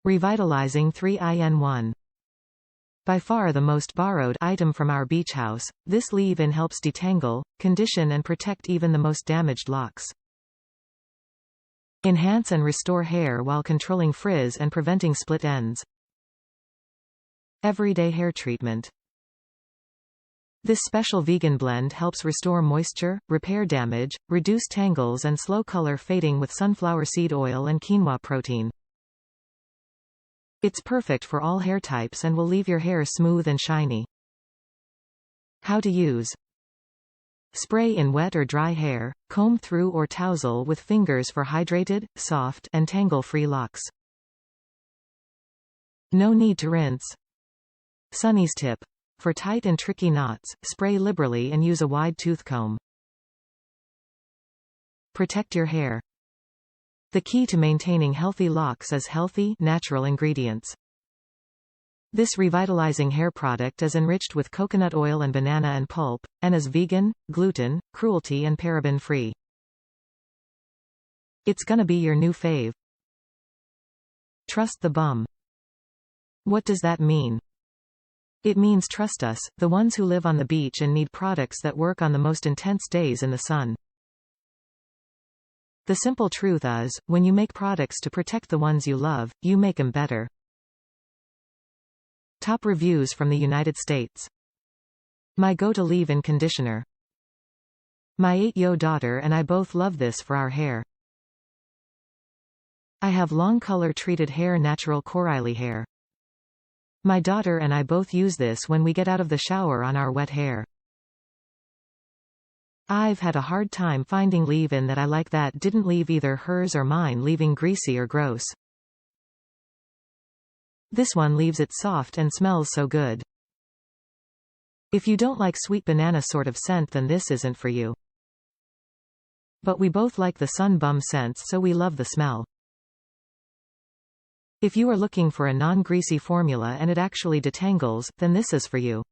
Revitalizing 3in1. By far the most borrowed item from our beach house, this leave-in helps detangle, condition and protect even the most damaged locks. Enhance and restore hair while controlling frizz and preventing split ends. Everyday hair treatment. This special vegan blend helps restore moisture, repair damage, reduce tangles and slow color fading with sunflower seed oil and quinoa protein. It's perfect for all hair types and will leave your hair smooth and shiny. How to use. Spray in wet or dry hair, comb through or tousle with fingers for hydrated, soft, and tangle-free locks. No need to rinse. Sonny's tip. For tight and tricky knots, spray liberally and use a wide tooth comb. Protect your hair. The key to maintaining healthy locks is healthy, natural ingredients. This revitalizing hair product is enriched with coconut oil and banana and pulp, and is vegan, gluten, cruelty and paraben free. It's gonna be your new fave. Trust the bum. What does that mean? It means trust us, the ones who live on the beach and need products that work on the most intense days in the sun. The simple truth is, when you make products to protect the ones you love, you make 'em better. Top reviews from the United States. My go-to leave-in conditioner. My 8-year-old daughter and I both love this for our hair. I have long color-treated hair, natural corally hair. My daughter and I both use this when we get out of the shower on our wet hair. I've had a hard time finding leave-in that I like that didn't leave either hers or mine leaving greasy or gross. This one leaves it soft and smells so good. If you don't like sweet banana sort of scent, then this isn't for you. But we both like the sun bum scents, so we love the smell. If you are looking for a non-greasy formula and it actually detangles, then this is for you.